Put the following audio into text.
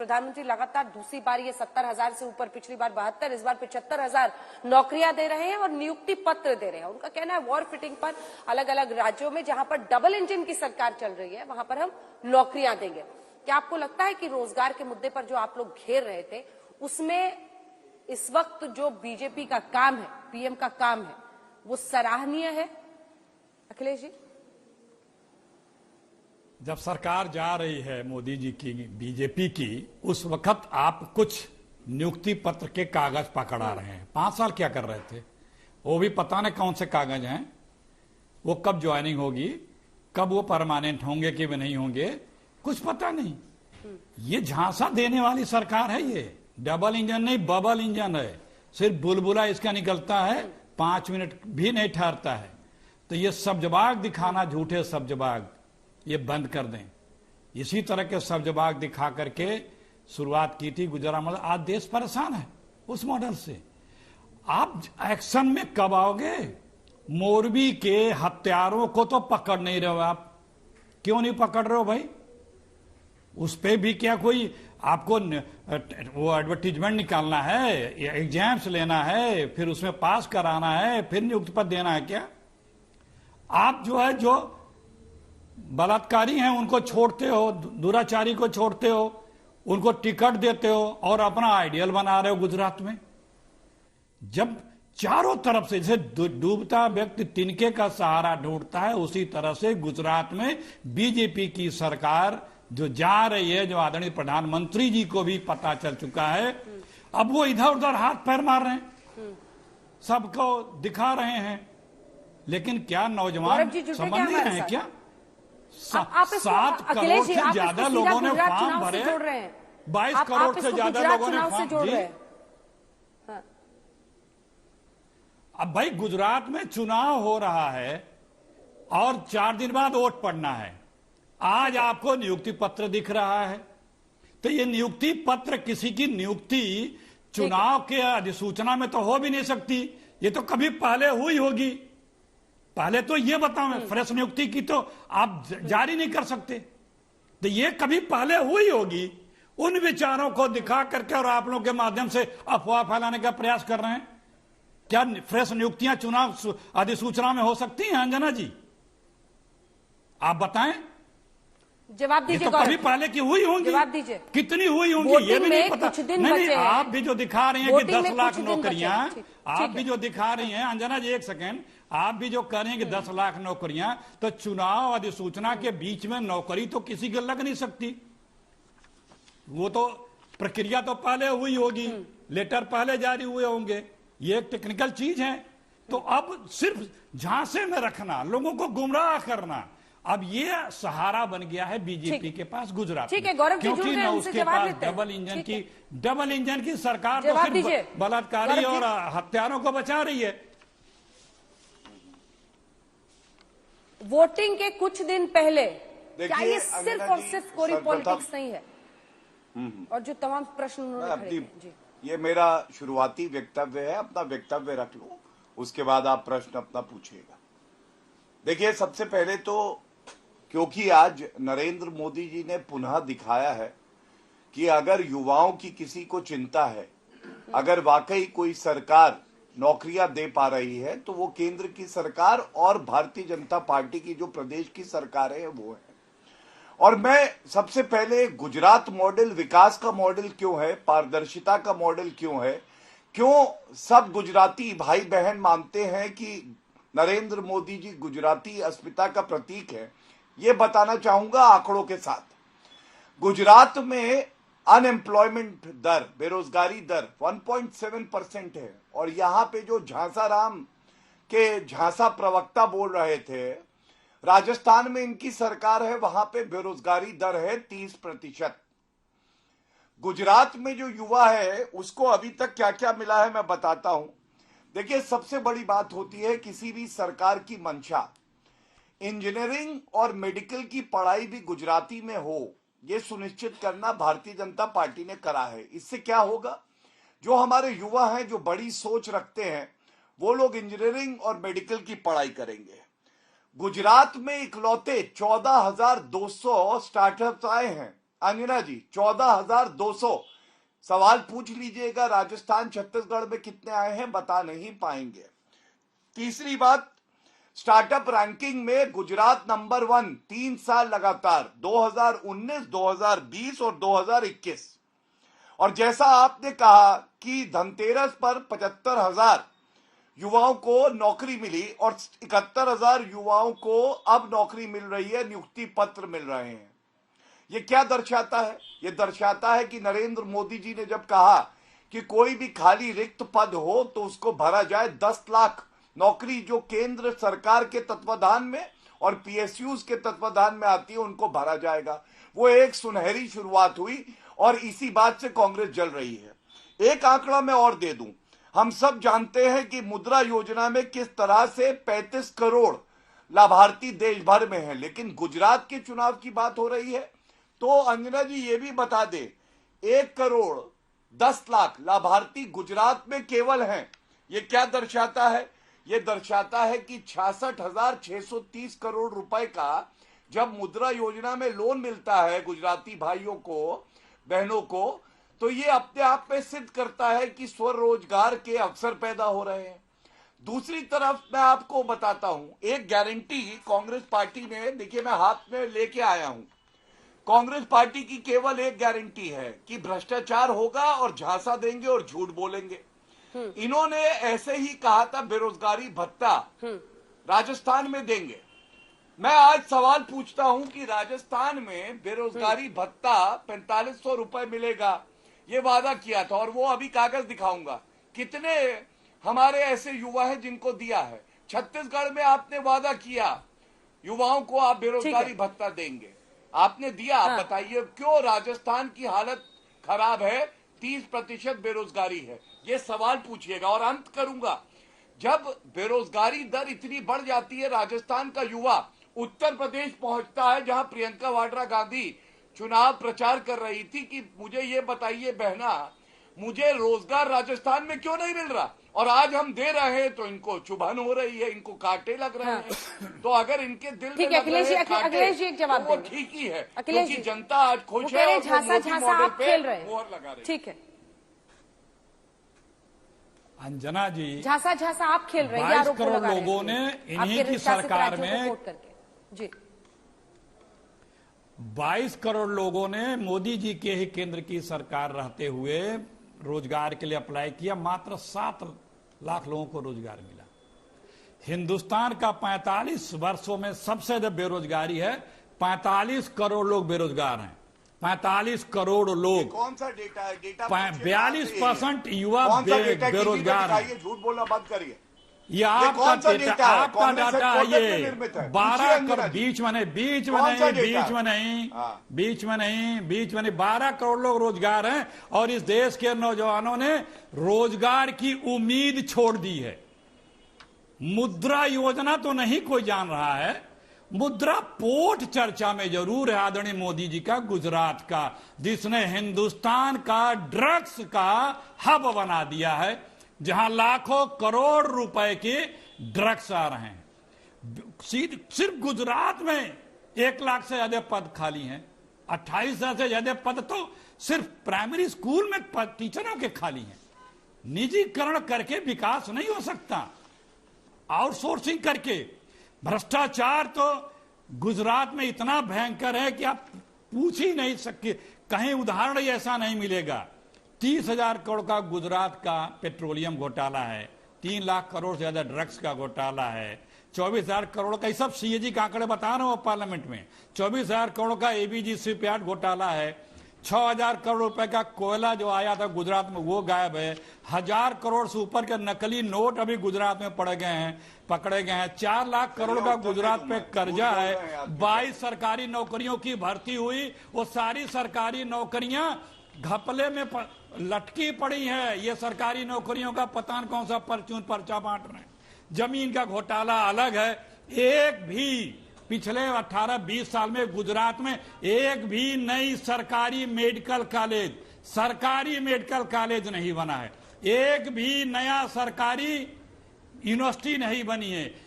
प्रधानमंत्री लगातार दूसरी बार ये 70,000 से ऊपर, पिछली बार 72, इस बार 75,000 नौकरियां दे रहे हैं और नियुक्ति पत्र दे रहे हैं। उनका कहना है वॉर फिटिंग पर अलग अलग राज्यों में जहां पर डबल इंजन की सरकार चल रही है वहां पर हम नौकरियां देंगे। क्या आपको लगता है कि रोजगार के मुद्दे पर जो आप लोग घेर रहे थे उसमें इस वक्त जो बीजेपी का काम है, पीएम का काम है, वो सराहनीय है? अखिलेश जी, जब सरकार जा रही है मोदी जी की, बीजेपी की, उस वक्त आप कुछ नियुक्ति पत्र के कागज पकड़ा रहे हैं। 5 साल क्या कर रहे थे? वो भी पता नहीं कौन से कागज हैं, वो कब ज्वाइनिंग होगी, कब वो परमानेंट होंगे कि वे नहीं होंगे, कुछ पता नहीं। ये झांसा देने वाली सरकार है। ये डबल इंजन नहीं, बबल इंजन है। सिर्फ बुलबुला इसका निकलता है, 5 मिनट भी नहीं ठहरता है। तो ये सब्जबाग दिखाना, झूठे सब्जबाग, ये बंद कर दें। इसी तरह के सब्जबाग दिखा करके शुरुआत की थी गुजरात मॉडल। आज देश परेशान है उस मॉडल से। आप एक्शन में कब आओगे? मोरबी के हत्यारों को तो पकड़ नहीं रहे हो आप। क्यों नहीं पकड़ रहे हो भाई? उस पे भी क्या कोई आपको वो एडवर्टीजमेंट निकालना है, एग्जाम्स लेना है, फिर उसमें पास कराना है, फिर नियुक्ति पत्र देना है क्या? आप जो है, जो बलात्कारी हैं उनको छोड़ते हो, दुराचारी को छोड़ते हो, उनको टिकट देते हो और अपना आइडियल बना रहे हो गुजरात में। जब चारों तरफ से जैसे डूबता व्यक्ति तिनके का सहारा ढूंढता है, उसी तरह से गुजरात में बीजेपी की सरकार जो जा रही है, जो आदरणीय प्रधानमंत्री जी को भी पता चल चुका है, अब वो इधर उधर हाथ पैर मार रहे हैं, सबको दिखा रहे हैं। लेकिन क्या नौजवान समझ नहीं रहे हैं क्या? 7 करोड़ से ज्यादा लोगों ने फॉर्म भरे, 22 करोड़ से ज्यादा लोगों ने फॉर्म भरे। अब भाई गुजरात में चुनाव हो रहा है और 4 दिन बाद वोट पड़ना है। आज आपको नियुक्ति पत्र दिख रहा है, तो ये नियुक्ति पत्र किसी की नियुक्ति चुनाव के अधिसूचना में तो हो भी नहीं सकती। ये तो कभी पहले हुई होगी। पहले तो ये बताओ, फ्रेश नियुक्ति की तो आप जारी नहीं कर सकते। तो ये कभी पहले हुई होगी। उन विचारों को दिखा करके और आप लोगों के माध्यम से अफवाह फैलाने का प्रयास कर रहे हैं। क्या फ्रेश नियुक्तियां चुनाव अधिसूचना में हो सकती हैं अंजना जी? आप बताएं। जवाब दीजिए। तो कभी पहले की हुई होंगी? जवाब दीजिए। कितनी हुई होंगी ये भी नहीं पता। नहीं, आप भी जो दिखा रही हैं कि 10 लाख नौकरियां, आप भी जो दिखा रही हैं, अंजना जी एक सेकेंड, आप भी जो कह रहे हैं कि 10 लाख नौकरियां, तो चुनाव अधिसूचना के बीच में नौकरी तो किसी के लग नहीं सकती। वो तो प्रक्रिया तो पहले हुई होगी, लेटर पहले जारी हुए होंगे। ये एक टेक्निकल चीज है। तो अब सिर्फ झांसे में रखना, लोगों को गुमराह करना, अब ये सहारा बन गया है बीजेपी के पास गुजरात में। क्योंकि न उसके पास डबल इंजन की सरकार तो सिर्फ बलात्कारी और हत्यारों को बचा रही है। वोटिंग के कुछ दिन पहले क्या ये सिर्फ और सिर्फ कोरी पॉलिटिक्स नहीं है? और जो तमाम प्रश्न उन्होंने जी, ये मेरा शुरुआती वक्तव्य है, अपना वक्तव्य रख लूं, उसके बाद आप प्रश्न अपना पूछिएगा। देखिए, सबसे पहले तो क्योंकि आज नरेंद्र मोदी जी ने पुनः दिखाया है कि अगर युवाओं की किसी को चिंता है, अगर वाकई कोई सरकार नौकरियां दे पा रही है, तो वो केंद्र की सरकार और भारतीय जनता पार्टी की जो प्रदेश की सरकार है वो है। और मैं सबसे पहले गुजरात मॉडल विकास का मॉडल क्यों है, पारदर्शिता का मॉडल क्यों है, क्यों सब गुजराती भाई बहन मानते हैं कि नरेंद्र मोदी जी गुजराती अस्मिता का प्रतीक है, ये बताना चाहूंगा आंकड़ों के साथ। गुजरात में अनएम्प्लॉयमेंट दर, बेरोजगारी दर 1.7% है। और यहां पे जो झांसाराम के झांसा प्रवक्ता बोल रहे थे, राजस्थान में इनकी सरकार है, वहां पे बेरोजगारी दर है 30%। गुजरात में जो युवा है उसको अभी तक क्या क्या मिला है मैं बताता हूं। देखिए, सबसे बड़ी बात होती है किसी भी सरकार की मंशा, इंजीनियरिंग और मेडिकल की पढ़ाई भी गुजराती में हो, यह सुनिश्चित करना भारतीय जनता पार्टी ने करा है। इससे क्या होगा, जो हमारे युवा हैं, जो बड़ी सोच रखते हैं, वो लोग इंजीनियरिंग और मेडिकल की पढ़ाई करेंगे। गुजरात में इकलौते 14,200 स्टार्टअप्स आए हैं अंजना जी 14,200 सवाल पूछ लीजिएगा, राजस्थान छत्तीसगढ़ में कितने आए हैं बता नहीं पाएंगे। तीसरी बात, स्टार्टअप रैंकिंग में गुजरात नंबर 1 3 साल लगातार 2019, 2020 और 2021। और जैसा आपने कहा कि धनतेरस पर 75,000 युवाओं को नौकरी मिली और 71,000 युवाओं को अब नौकरी मिल रही है, नियुक्ति पत्र मिल रहे हैं। ये क्या दर्शाता है? ये दर्शाता है कि नरेंद्र मोदी जी ने जब कहा कि कोई भी खाली रिक्त पद हो तो उसको भरा जाए, 10 लाख नौकरी जो केंद्र सरकार के तत्वाधान में और पीएसयूज के तत्वाधान में आती है उनको भरा जाएगा। वो एक सुनहरी शुरुआत हुई और इसी बात से कांग्रेस जल रही है। एक आंकड़ा मैं और दे दूं, हम सब जानते हैं कि मुद्रा योजना में किस तरह से 35 करोड़ लाभार्थी देश भर में हैं, लेकिन गुजरात के चुनाव की बात हो रही है तो अंजना जी ये भी बता दे 1 करोड़ 10 लाख लाभार्थी गुजरात में केवल हैं। ये क्या दर्शाता है? ये दर्शाता है कि 66,630 करोड़ रुपए का जब मुद्रा योजना में लोन मिलता है गुजराती भाइयों को बहनों को, तो ये अपने आप में सिद्ध करता है कि स्वरोजगार के अवसर पैदा हो रहे हैं। दूसरी तरफ मैं आपको बताता हूं, एक गारंटी कांग्रेस पार्टी ने, देखिए मैं हाथ में लेके आया हूं, कांग्रेस पार्टी की केवल एक गारंटी है कि भ्रष्टाचार होगा और झांसा देंगे और झूठ बोलेंगे। इन्होंने ऐसे ही कहा था बेरोजगारी भत्ता राजस्थान में देंगे। मैं आज सवाल पूछता हूं कि राजस्थान में बेरोजगारी भत्ता 4500 रुपए मिलेगा, ये वादा किया था और वो अभी कागज दिखाऊंगा कितने हमारे ऐसे युवा हैं जिनको दिया है। छत्तीसगढ़ में आपने वादा किया युवाओं को आप बेरोजगारी भत्ता देंगे, आपने दिया। आप बताइए क्यों राजस्थान की हालत खराब है, 30% बेरोजगारी है? ये सवाल पूछिएगा। और अंत करूंगा, जब बेरोजगारी दर इतनी बढ़ जाती है, राजस्थान का युवा उत्तर प्रदेश पहुंचता है जहां प्रियंका वाड्रा गांधी चुनाव प्रचार कर रही थी कि मुझे ये बताइए बहना, मुझे रोजगार राजस्थान में क्यों नहीं मिल रहा, और आज हम दे रहे हैं तो इनको चुभन हो रही है, इनको कांटे लग रहे हैं। तो अगर इनके दिल में लग रहे हैं कांटे, एक जवाब तो वो ठीक ही है, अखिलेश क्योंकि जी जनता आज खुश है और झांसा मोदी झांसा मॉडल आप पे खेल रहे हैं, मोहर लगा रहे हैं। ठीक है अंजना जी, झांसा झांसा आप खेल रहे हैं, 22 करोड़ लोगों ने इन्हीं की सरकार में जी 22 करोड़ लोगों ने मोदी जी के ही केंद्र की सरकार रहते हुए रोजगार के लिए अप्लाई किया, मात्र 7 लाख लोगों को रोजगार मिला। हिंदुस्तान का 45 वर्षों में सबसे ज्यादा बेरोजगारी है, 45 करोड़ लोग बेरोजगार हैं, 45 करोड़ लोग। कौन सा डेटा है? डेटा 42% युवा बेरोजगार हैं। झूठ बोलना बंद करिए। ये आपका डेटा, आपका डाटा है ये। 12 करोड़ बीच में नहीं, बीच में नहीं 12 करोड़ लोग रोजगार हैं और इस देश के नौजवानों ने रोजगार की उम्मीद छोड़ दी है। मुद्रा योजना तो नहीं कोई जान रहा है, मुद्रा पोर्ट चर्चा में जरूर है आदरणीय मोदी जी का गुजरात का, जिसने हिंदुस्तान का ड्रग्स का हब बना दिया है, जहां लाखों करोड़ रुपए के ड्रग्स आ रहे हैं। सिर्फ गुजरात में 1 लाख से ज्यादा पद खाली हैं, 28,000 से ज्यादा पद तो सिर्फ प्राइमरी स्कूल में टीचरों के खाली हैं। निजीकरण करके विकास नहीं हो सकता, आउटसोर्सिंग करके। भ्रष्टाचार तो गुजरात में इतना भयंकर है कि आप पूछ ही नहीं सकते, कहीं उदाहरण ऐसा नहीं मिलेगा। 30,000 करोड़ का गुजरात का पेट्रोलियम घोटाला है, 3 लाख करोड़ से ज्यादा ड्रग्स का घोटाला है, 24,000 करोड़ का, ये सब सीएजी का आंकड़े बता रहा हूं पार्लियामेंट में, 24,000 करोड़ का एबीजी शिपयार्ड घोटाला है, 6,000 करोड़ रुपए का कोयला जो आया था गुजरात में वो गायब है, 1,000 करोड़ से ऊपर के नकली नोट अभी गुजरात में पकड़े गए हैं, 4 लाख करोड़ का गुजरात पे कर्जा है, 22 सरकारी नौकरियों की भर्ती हुई, वो सारी सरकारी नौकरियां घपले में लटकी पड़ी है। ये सरकारी नौकरियों का पता न कौन सा पर्चा बांट रहे हैं। जमीन का घोटाला अलग है, एक भी पिछले 18-20 साल में गुजरात में एक भी नई सरकारी मेडिकल कॉलेज नहीं बना है, एक भी नया सरकारी यूनिवर्सिटी नहीं बनी है,